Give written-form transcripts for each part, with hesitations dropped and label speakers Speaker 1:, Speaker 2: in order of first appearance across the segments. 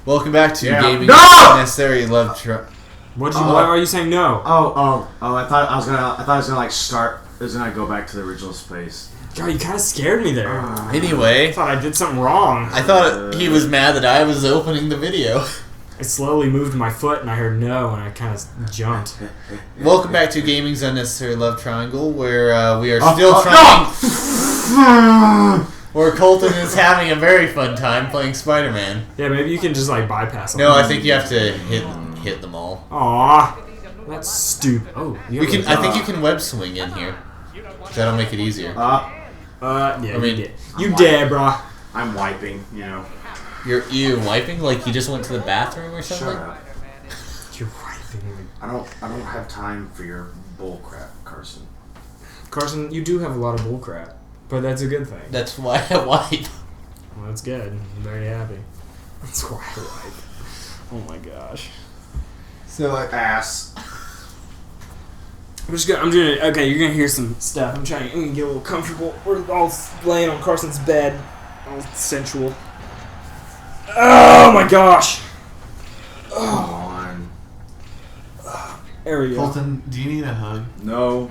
Speaker 1: Welcome back to Gaming Unnecessary Love Truck.
Speaker 2: Why are you saying no?
Speaker 3: I thought I was gonna like start. I was gonna go back to the original space.
Speaker 2: God, you kind of scared me there.
Speaker 1: Anyway,
Speaker 2: I thought I did something wrong.
Speaker 1: I thought he was mad that I was opening the video.
Speaker 2: I slowly moved my foot and I heard no and I kind of jumped.
Speaker 1: Welcome back to Gaming's Unnecessary Love Triangle, where we are still trying. Where Colton is having a very fun time playing Spider-Man.
Speaker 2: Yeah, maybe you can just like bypass them.
Speaker 1: No, I think you have to hit them all.
Speaker 2: Aw, that's stupid. Oh,
Speaker 1: I think you can web swing in here. That'll make it easier.
Speaker 2: Yeah, you did, bro.
Speaker 3: I'm wiping, you know.
Speaker 1: You're wiping? Like you just went to the bathroom or something?
Speaker 3: Shut up.
Speaker 2: You're wiping.
Speaker 3: I don't have time for your bull crap, Carson.
Speaker 2: Carson, you do have a lot of bull crap, but that's a good thing.
Speaker 1: That's why I wipe.
Speaker 2: Well, that's good. I'm very happy. That's why I wipe. Oh my gosh.
Speaker 1: So
Speaker 3: ass.
Speaker 2: I'm doing it. Okay, you're gonna hear some stuff. I'm gonna get a little comfortable. We're all laying on Carson's bed, all sensual. Oh my gosh!
Speaker 3: Come on.
Speaker 2: There we go.
Speaker 1: Colton, do you need a hug?
Speaker 3: No.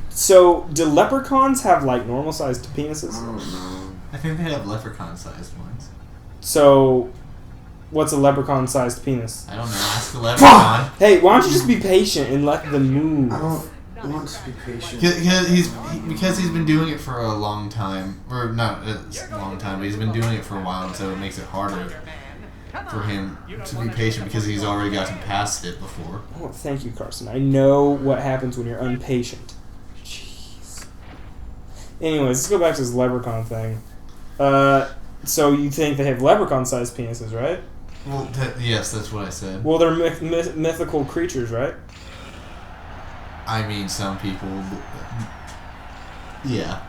Speaker 2: So, do leprechauns have like normal-sized penises?
Speaker 3: I don't know.
Speaker 1: I think they have leprechaun-sized ones.
Speaker 2: So, what's a leprechaun-sized penis?
Speaker 1: I don't know. Ask the leprechaun.
Speaker 2: Hey, why don't you just be patient and let them move?
Speaker 3: I don't want to be patient.
Speaker 1: Because he's been doing it for a long time, or not a long time, but he's been doing it for a while, so it makes it harder for him to be patient because he's already gotten past it before.
Speaker 2: Oh, thank you, Carson. I know what happens when you're impatient. Jeez. Anyways, let's go back to this leprechaun thing. So you think they have leprechaun-sized penises, right?
Speaker 1: Well, yes, that's what I said.
Speaker 2: Well, they're mythical creatures, right?
Speaker 1: I mean, some people... Yeah.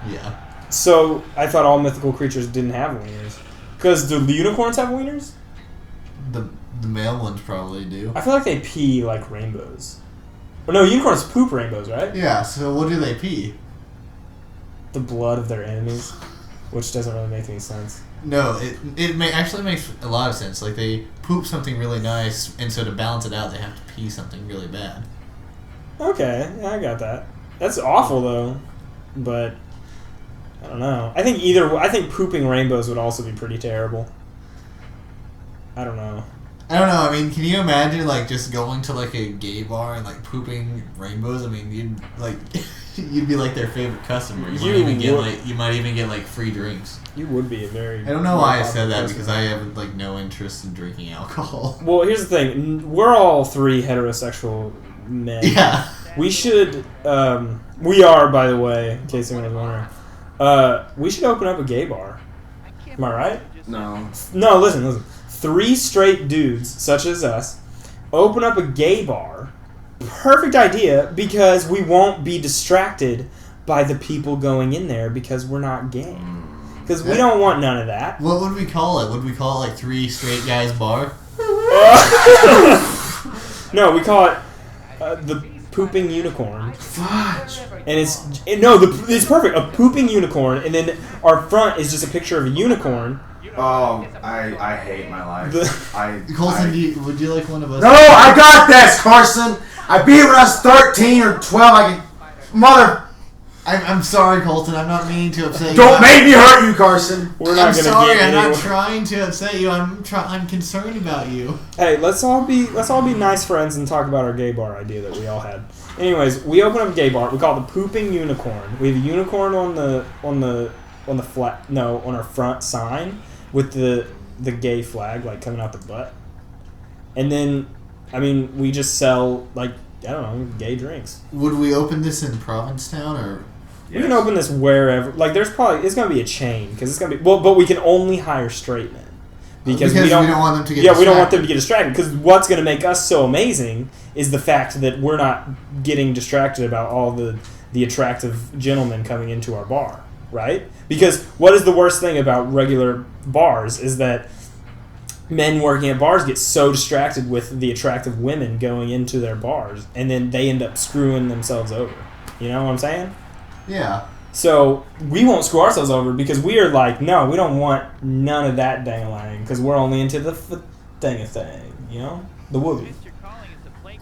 Speaker 2: So, I thought all mythical creatures didn't have wieners. Because do unicorns have wieners?
Speaker 1: The male ones probably do.
Speaker 2: I feel like they pee like rainbows. Or no, unicorns poop rainbows, right?
Speaker 1: Yeah, so what do they pee?
Speaker 2: The blood of their enemies. Which doesn't really make any sense.
Speaker 1: No, it actually makes a lot of sense. Like, they poop something really nice, and so to balance it out, they have to pee something really bad.
Speaker 2: Okay, yeah, I got that. That's awful, though. But, I don't know. I think pooping rainbows would also be pretty terrible. I don't know.
Speaker 1: I mean, can you imagine, like, just going to, like, a gay bar and, like, pooping rainbows? I mean, you'd, like... You'd be like their favorite customer. You might even get like free drinks.
Speaker 2: You would be a very...
Speaker 1: I don't know why I said that because I have like no interest in drinking alcohol.
Speaker 2: Well, here's the thing. We're all three heterosexual men.
Speaker 1: Yeah.
Speaker 2: We should... we are, by the way, in case anyone was wondering. We should open up a gay bar. Am I right?
Speaker 3: No.
Speaker 2: No, listen. 3 straight dudes, such as us, open up a gay bar. Perfect idea, because we won't be distracted by the people going in there because we're not gay. Because we don't want none of that.
Speaker 1: What would we call it? Would we call it like 3 straight guys bar?
Speaker 2: No, we call it the pooping unicorn.
Speaker 3: Fudge.
Speaker 2: And it's perfect. A pooping unicorn, and then our front is just a picture of a unicorn.
Speaker 3: Oh, I hate my life.
Speaker 1: Colson, would you like one of us?
Speaker 3: No, I got this, Carson. I beat it when I was 13 or 12.
Speaker 1: I'm sorry, Colton. I'm not meaning to upset you.
Speaker 3: Don't make me hurt you, Carson.
Speaker 1: I'm sorry. I'm not trying to upset you. I'm concerned about you.
Speaker 2: Hey, let's all be nice friends and talk about our gay bar idea that we all had. Anyways, we open up a gay bar. We call it the pooping unicorn. We have a unicorn on our front sign with the gay flag like coming out the butt, and then. I mean, we just sell, like, I don't know, gay drinks.
Speaker 1: Would we open this in Provincetown, or...?
Speaker 2: We can open this wherever. Like, it's going to be a chain, because it's going to be... Well, but we can only hire straight men. Because we don't want them to get distracted. Yeah, we don't want them to get distracted, because what's going to make us so amazing is the fact that we're not getting distracted about all the attractive gentlemen coming into our bar, right? Because what is the worst thing about regular bars is that men working at bars get so distracted with the attractive women going into their bars, and then they end up screwing themselves over. You know what I'm saying?
Speaker 1: Yeah.
Speaker 2: So we won't screw ourselves over because we are like, no, we don't want none of that dang-a-lang because we're only into the thing, you know? The whoopee.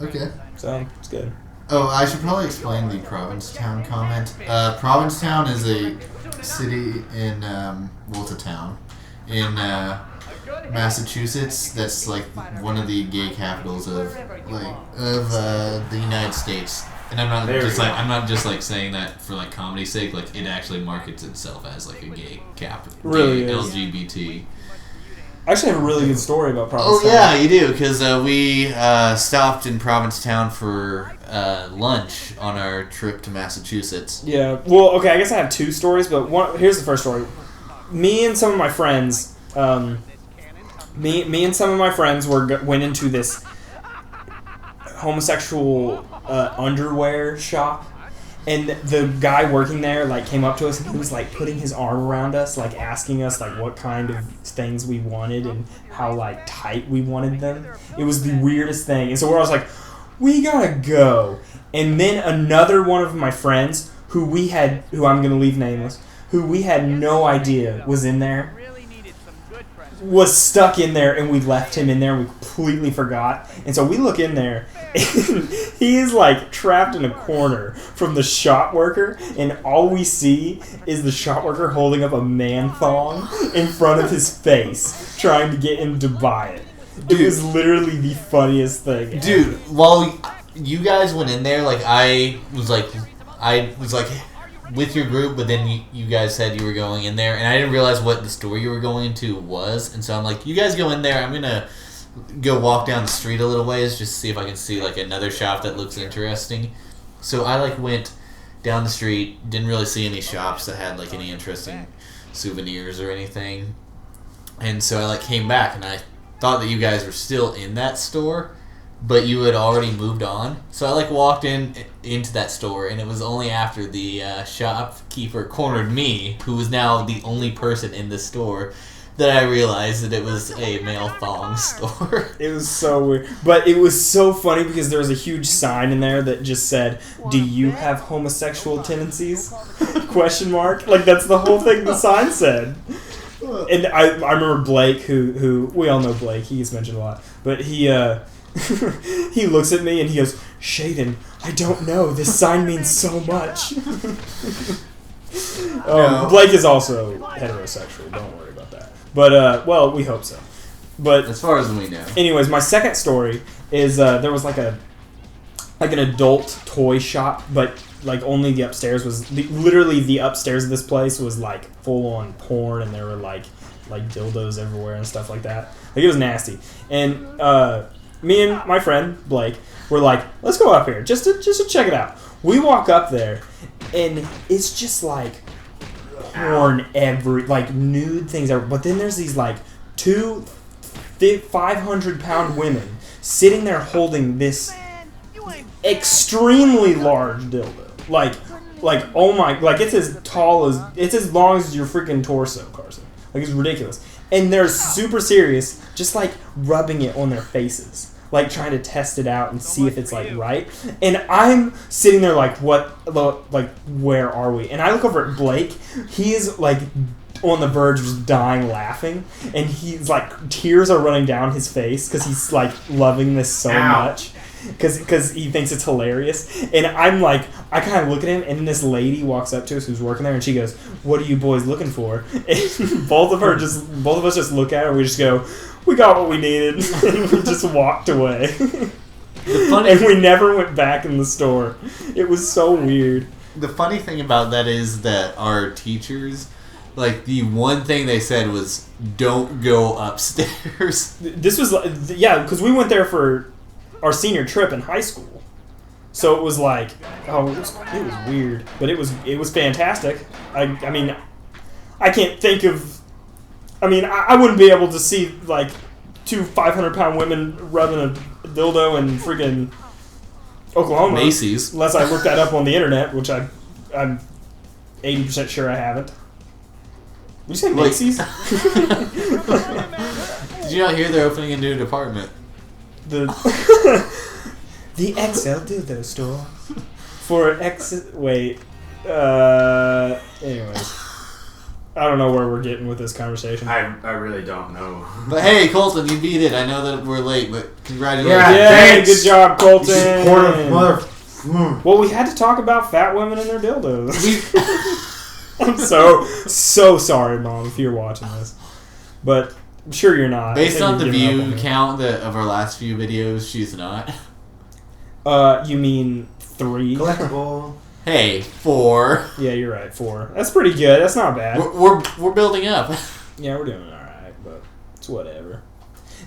Speaker 1: Okay.
Speaker 2: So, it's good.
Speaker 1: Oh, I should probably explain the Provincetown comment. Provincetown is a city in, it's a town in, Massachusetts. That's like one of the gay capitals of the United States. And I'm not just saying that for like comedy's sake. Like it actually markets itself as like a gay capital,
Speaker 2: really
Speaker 1: gay
Speaker 2: is.
Speaker 1: LGBT.
Speaker 2: I actually have a really good story about Provincetown.
Speaker 1: Oh yeah, you do, because we stopped in Provincetown for lunch on our trip to Massachusetts.
Speaker 2: Yeah. Well, okay. I guess I have two stories, but here's the first story. Me and some of my friends. Me and some of my friends went into this homosexual underwear shop, and the guy working there like came up to us and he was like putting his arm around us, like asking us like what kind of things we wanted and how like tight we wanted them. It was the weirdest thing, and so I was like, we gotta go. And then another one of my friends who I'm gonna leave nameless, who we had no idea was in there, was stuck in there, and we left him in there and we completely forgot. And so we look in there and he is like trapped in a corner from the shop worker, and all we see is the shop worker holding up a man thong in front of his face trying to get him to buy it. It was literally the funniest thing.
Speaker 1: Dude, while you guys went in there, like I was like with your group, but then you guys said you were going in there, and I didn't realize what the store you were going into was, and so I'm like, you guys go in there, I'm gonna go walk down the street a little ways just to see if I can see like another shop that looks interesting. So I like went down the street, didn't really see any shops that had like any interesting souvenirs or anything, and so I like came back and I thought that you guys were still in that store, but you had already moved on. So I like walked into that store, and it was only after the shopkeeper cornered me, who was now the only person in the store, that I realized that it was a male thong store.
Speaker 2: It was so weird. But it was so funny because there was a huge sign in there that just said, "Do you have homosexual tendencies?" Question mark. Like that's the whole thing the sign said. And I remember Blake, who we all know Blake, he's mentioned a lot, but he he looks at me and he goes, "Shaden, I don't know. This sign means so much." Blake is also heterosexual. Don't worry about that. But well, we hope so. But
Speaker 1: as far as we know.
Speaker 2: Anyways, my second story is there was like an adult toy shop, but like only the upstairs was literally the upstairs of this place was like full on porn, and there were like dildos everywhere and stuff like that. Like it was nasty. And me and my friend Blake were like, let's go up here just to check it out. We walk up there, and it's just like porn like nude things everywhere. But then there's these like 2 500-pound women sitting there holding this extremely large dildo. Like oh my, like it's as long as your freaking torso, Carson. Like it's ridiculous. And they're super serious, just like rubbing it on their faces, like trying to test it out and see if it's like right. And I'm sitting there like, what, like where are we? And I look over at Blake. He is like on the verge of just dying laughing, and he's like tears are running down his face because he's like loving this so much. Because he thinks it's hilarious. And I'm like, I kind of look at him, and this lady walks up to us who's working there, and she goes, "What are you boys looking for?" And both of us just look at her, and we just go, "We got what we needed." And we just walked away. And we never went back in the store. It was so weird.
Speaker 1: The funny thing about that is that our teachers, like, the one thing they said was, don't go upstairs.
Speaker 2: This was, yeah, because we went there for our senior trip in high school, so it was like, it was weird, but it was fantastic. I mean, I can't think of, I wouldn't be able to see like 2 500-pound women rubbing a dildo in freaking Oklahoma,
Speaker 1: Macy's,
Speaker 2: unless I looked that up on the internet, which I'm 80% sure I haven't. Did you say Macy's?
Speaker 1: Did you not hear they're opening a new department?
Speaker 2: The XL dildo store for anyways. I don't know where we're getting with this conversation.
Speaker 3: I really don't know.
Speaker 1: But hey, Colton, you beat it. I know that we're late, but congratulations.
Speaker 2: Yeah, good job, Colton.
Speaker 3: Well,
Speaker 2: we had to talk about fat women and their dildos. I'm so sorry, Mom, if you're watching this. But I'm sure you're not.
Speaker 1: Based on the view count of our last few videos, she's not.
Speaker 2: You mean 3?
Speaker 3: Collectible.
Speaker 1: Hey, 4.
Speaker 2: Yeah, you're right. 4. That's pretty good. That's not bad.
Speaker 1: We're building up.
Speaker 2: Yeah, we're doing all right, but it's whatever.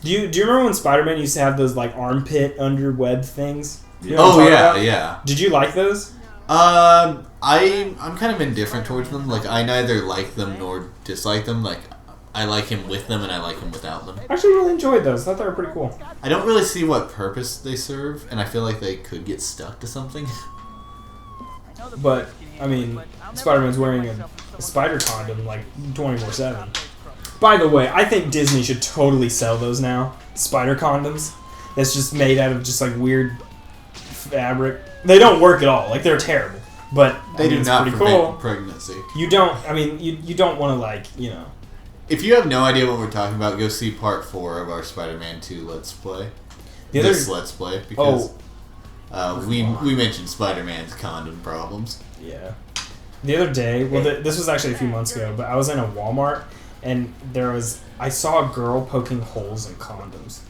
Speaker 2: Do you remember when Spider-Man used to have those like armpit under web things? You know
Speaker 1: yeah.
Speaker 2: Did you like those?
Speaker 1: I'm kind of indifferent towards them. Like, I neither like them nor dislike them. Like, I like him with them and I like him without them.
Speaker 2: I actually really enjoyed those. I thought they were pretty cool.
Speaker 1: I don't really see what purpose they serve, and I feel like they could get stuck to something.
Speaker 2: But, I mean, Spider-Man's wearing a spider condom like 24/7. By the way, I think Disney should totally sell those now. Spider condoms. That's just made out of just like weird fabric. They don't work at all. Like, they're terrible. But
Speaker 1: they do not
Speaker 2: pretty
Speaker 1: prevent
Speaker 2: cool.
Speaker 1: pregnancy.
Speaker 2: You don't, I mean, you don't want to like, you know.
Speaker 1: If you have no idea what we're talking about, go see part 4 of our Spider-Man 2 Let's Play. This Let's Play, because we mentioned Spider-Man's condom problems.
Speaker 2: Yeah. The other day, this was actually a few months ago, but I was in a Walmart, and I saw a girl poking holes in condoms.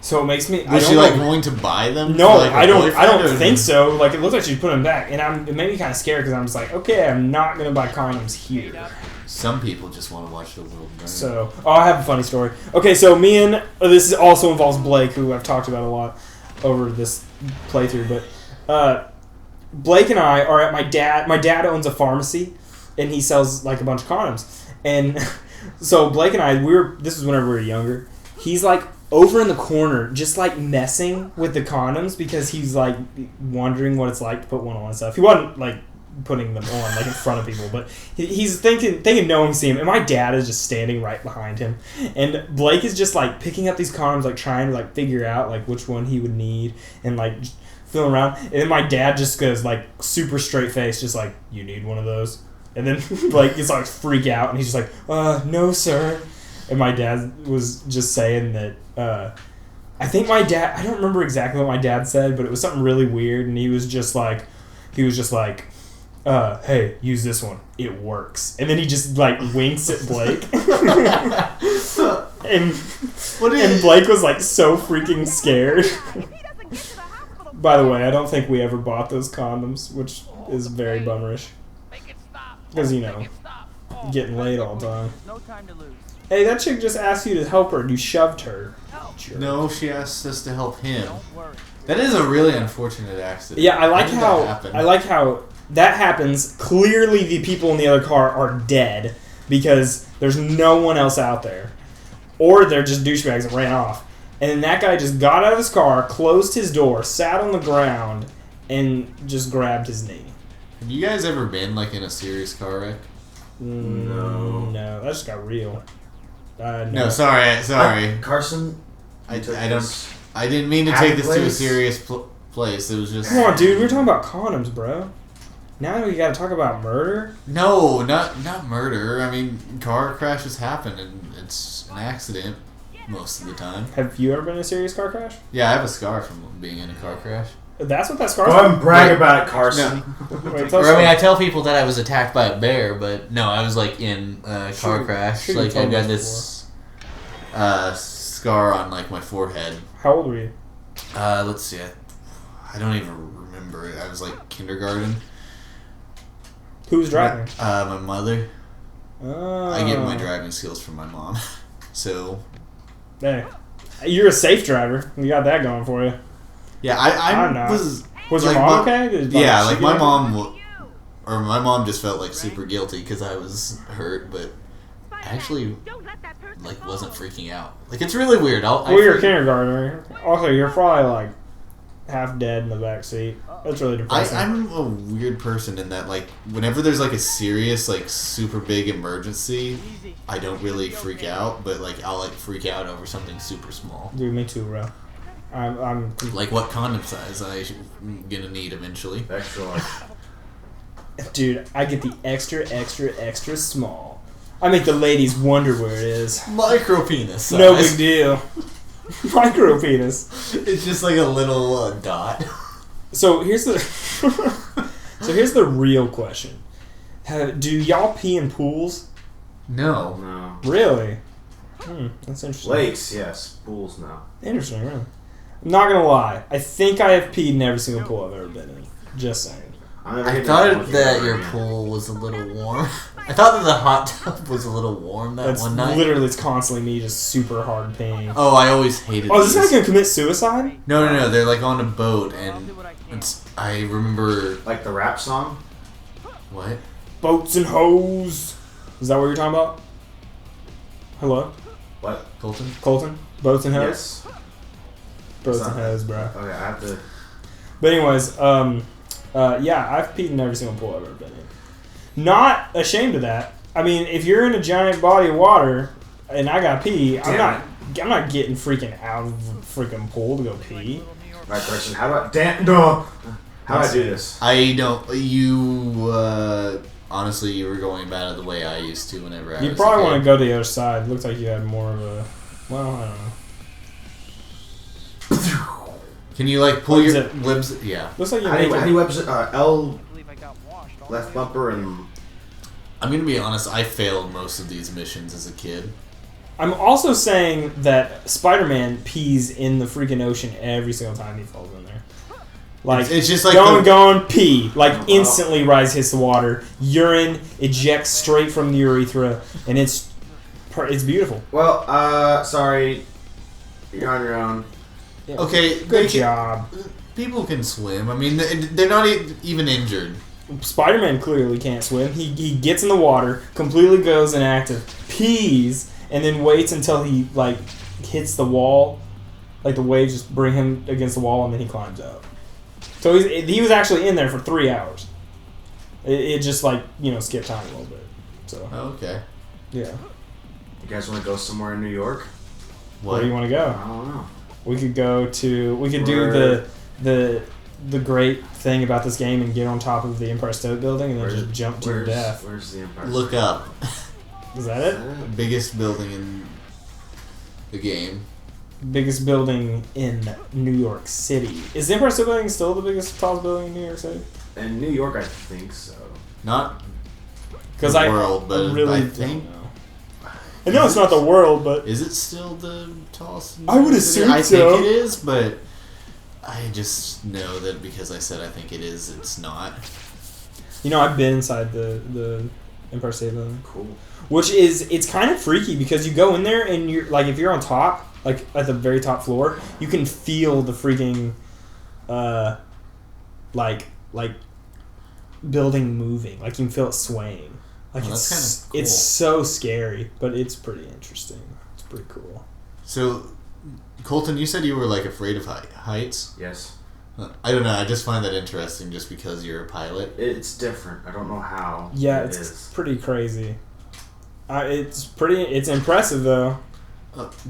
Speaker 2: So it makes me...
Speaker 1: Was she going to buy them?
Speaker 2: No, I don't think so. Like, it looked like she put them back, and it made me kind of scared because I was like, okay, I'm not going to buy condoms here.
Speaker 1: Some people just want to watch the world burn.
Speaker 2: So, I have a funny story. Okay, so this also involves Blake, who I've talked about a lot over this playthrough, but Blake and I are at my dad owns a pharmacy, and he sells like a bunch of condoms. And so Blake and I, this was whenever we were younger, he's like over in the corner just like messing with the condoms because he's like wondering what it's like to put one on and stuff. He wasn't like putting them on like in front of people, but he's thinking no one can see him, and my dad is just standing right behind him, and Blake is just like picking up these condoms, like trying to like figure out like which one he would need and like feeling around, and then my dad just goes like super straight face, just like, you need one of those? And then Blake gets like freak out, and he's just like, no sir. And my dad was just saying that I think my dad, I don't remember exactly what my dad said, but it was something really weird, and he was just like hey, use this one. It works. And then he just, like, winks at Blake. and Blake was, like, so freaking scared. By the way, I don't think we ever bought those condoms, which is very bummerish. Because, you know, getting laid all the time. Hey, that chick just asked you to help her, and you shoved her. Jerk.
Speaker 1: No, she asked us to help him. That is a really unfortunate accident.
Speaker 2: Yeah, I like how that happens. Clearly, the people in the other car are dead because there's no one else out there. Or they're just douchebags that ran off. And then that guy just got out of his car, closed his door, sat on the ground, and just grabbed his knee.
Speaker 1: Have you guys ever been, like, in a serious car wreck?
Speaker 2: No, that just got real.
Speaker 1: No, sorry.
Speaker 3: Carson,
Speaker 1: I didn't mean to take this to a serious place. It was just...
Speaker 2: Come on, dude. We're talking about condoms, bro. Now we gotta talk about murder?
Speaker 1: No, not murder. I mean, car crashes happen, and it's an accident most of the time.
Speaker 2: Have you ever been in a serious car crash?
Speaker 1: Yeah, I have a scar from being in a car crash.
Speaker 2: That's what that scar
Speaker 3: is? Go ahead and brag about it, Carson.
Speaker 1: No. I tell people that I was attacked by a bear, but no, I was like in a car crash. Like, I got this scar on like my forehead.
Speaker 2: How old were you?
Speaker 1: Let's see. I don't even remember it. I was like kindergarten.
Speaker 2: Who was driving?
Speaker 1: My mother.
Speaker 2: Oh.
Speaker 1: I get my driving skills from my mom. So.
Speaker 2: Hey, you're a safe driver. You got that going for you.
Speaker 1: Yeah, I was.
Speaker 2: Was your mom okay?
Speaker 1: Yeah, like my mom just felt like super guilty because I was hurt, but I actually like wasn't freaking out. Like, it's really weird.
Speaker 2: You're a kindergartner. Also, you're probably like half dead in the back seat. That's really depressing.
Speaker 1: I'm a weird person in that, like, whenever there's like a serious, like, super big emergency, I don't really freak out, but like I'll like freak out over something super small.
Speaker 2: Dude, me too, bro. I'm
Speaker 1: like what condom size I'm gonna need eventually.
Speaker 3: Extra large.
Speaker 2: Dude, I get the extra small. I make the ladies wonder where it is.
Speaker 1: Micro penis size.
Speaker 2: No big deal. Micro penis.
Speaker 1: It's just like a little dot.
Speaker 2: So here's the real question. Do y'all pee in pools?
Speaker 1: No.
Speaker 2: Really? That's interesting.
Speaker 3: Lakes, yes. Pools, no.
Speaker 2: Interesting, really. I'm not gonna lie. I think I have peed in every single pool I've ever been in. Just saying.
Speaker 1: I thought that your pool was a little warm. I thought that the hot tub was a little warm one night.
Speaker 2: Literally, it's constantly me just super hard peeing.
Speaker 1: Oh, I always hated
Speaker 2: is this guy gonna commit suicide?
Speaker 1: No. They're like on a boat, and I remember...
Speaker 3: Like the rap song?
Speaker 1: What?
Speaker 2: Boats and hoes. Is that what you're talking about? Hello?
Speaker 3: What?
Speaker 2: Colton? Boats and hoes?
Speaker 3: Yes.
Speaker 2: Boats and hoes, bro.
Speaker 3: Okay, I have to...
Speaker 2: But anyways, yeah, I've peed in every single pool I've ever been in. Not ashamed of that. I mean, if you're in a giant body of water and I got pee, I'm not getting freaking out of the freaking pool to go pee.
Speaker 3: All right, Carson, how do I do this?
Speaker 1: I don't... honestly, you were going about it the way I used to whenever I was
Speaker 2: You probably want to go to the other side. It looks like you had more of a... Well, I don't know.
Speaker 1: Can you, like, pull your lips... Yeah.
Speaker 2: Looks like
Speaker 3: how do you represent L left bumper and...
Speaker 1: I'm going to be honest, I failed most of these missions as a kid.
Speaker 2: I'm also saying that Spiderman pees in the freaking ocean every single time he falls in there. Like,
Speaker 1: it's just like...
Speaker 2: Going, pee. Like, instantly rise hits the water. Urine ejects straight from the urethra, and it's beautiful.
Speaker 3: Well, sorry. You're on your own.
Speaker 2: Yeah.
Speaker 1: Okay,
Speaker 2: good job.
Speaker 1: People can swim. I mean, they're not even injured.
Speaker 2: Spider-Man clearly can't swim. He gets in the water, completely goes inactive, pees, and then waits until he, like, hits the wall. Like, the waves just bring him against the wall, and then he climbs out. So he was actually in there for 3 hours. It just, like, skipped time a little bit. So.
Speaker 1: Oh, okay.
Speaker 2: Yeah.
Speaker 3: You guys want to go somewhere in New York?
Speaker 2: Where do you want to go?
Speaker 3: I don't know.
Speaker 2: We could go to... We could do the great thing about this game and get on top of the Empire State Building and then just jump to your death.
Speaker 3: Where's the Empire
Speaker 1: Look
Speaker 3: State?
Speaker 1: up.
Speaker 2: Is that it?
Speaker 1: Biggest building in the game.
Speaker 2: Biggest building in New York City. Is the Empire State Building still the biggest, tallest building in New York City?
Speaker 3: In New York, I think so.
Speaker 1: Not
Speaker 2: because
Speaker 1: the world, but
Speaker 2: really
Speaker 1: I think...
Speaker 2: don't know. I know it's not the world, but...
Speaker 1: Is it still the tallest?
Speaker 2: I would assume so.
Speaker 1: I think it is, but I just know that because I said I think it is, it's not.
Speaker 2: I've been inside the Empire State Building.
Speaker 3: Cool.
Speaker 2: Which is, it's kind of freaky because you go in there and you're, like, if you're on top, like, at the very top floor, you can feel the freaking, like building moving. Like, you can feel it swaying. Like,
Speaker 1: that's kind of cool.
Speaker 2: It's so scary, but it's pretty interesting. It's pretty cool.
Speaker 1: So, Colton, you said you were, like, afraid of heights?
Speaker 3: Yes.
Speaker 1: I don't know. I just find that interesting just because you're a pilot.
Speaker 3: It's different. I don't know how.
Speaker 2: Yeah, it's pretty crazy. It's impressive, though.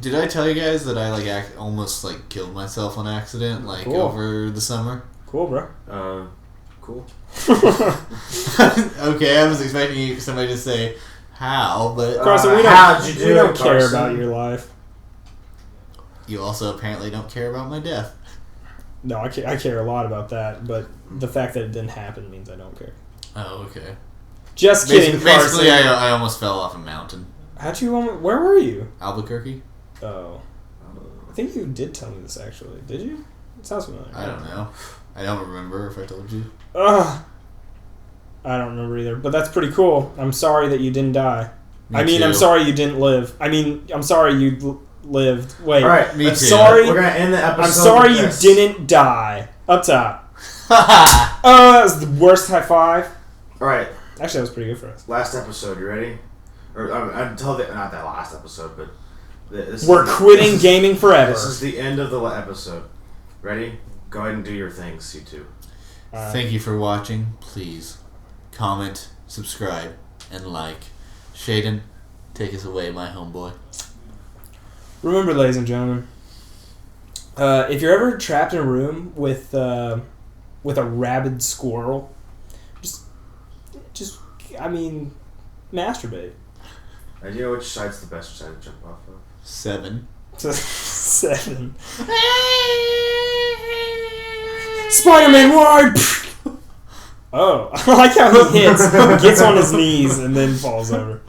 Speaker 1: Did I tell you guys that I, almost, killed myself on accident,
Speaker 2: cool.
Speaker 1: over the summer?
Speaker 2: Cool, bro.
Speaker 3: Cool.
Speaker 1: Okay, I was expecting somebody to say how, but...
Speaker 2: Carson, we don't care about your life.
Speaker 1: You also apparently don't care about my death.
Speaker 2: No, I care a lot about that, but the fact that it didn't happen means I don't care.
Speaker 1: Oh, okay.
Speaker 2: Just kidding, Carson.
Speaker 1: Basically, I almost fell off a mountain.
Speaker 2: Where were you?
Speaker 1: Albuquerque.
Speaker 2: Oh. I think you did tell me this, actually. Did you? It sounds familiar.
Speaker 1: I don't know. I don't remember if I told you.
Speaker 2: I don't remember either, but that's pretty cool. I'm sorry that you didn't die.
Speaker 1: Me too.
Speaker 2: I'm sorry you didn't live. I'm sorry you lived. Wait.
Speaker 3: All right,
Speaker 1: me too.
Speaker 2: Sorry.
Speaker 3: We're going to end the episode.
Speaker 2: I'm sorry you didn't die. Up top. Oh, that was the worst high five.
Speaker 3: All right.
Speaker 2: Actually, that was pretty good for us.
Speaker 3: Last episode, you ready? Or until not that last episode, but
Speaker 2: we're quitting gaming forever.
Speaker 3: This is the end of the episode. Ready? Go ahead and do your things, you two.
Speaker 1: Thank you for watching. Please comment, subscribe, and like. Shaden, take us away, my homeboy.
Speaker 2: Remember, ladies and gentlemen, if you're ever trapped in a room with a rabid squirrel, just I mean, masturbate.
Speaker 3: Do you know which side's the best side to jump off of?
Speaker 1: 7.
Speaker 2: 7. Spiderman, why? Oh, I like how he hits, gets on his knees, and then falls over.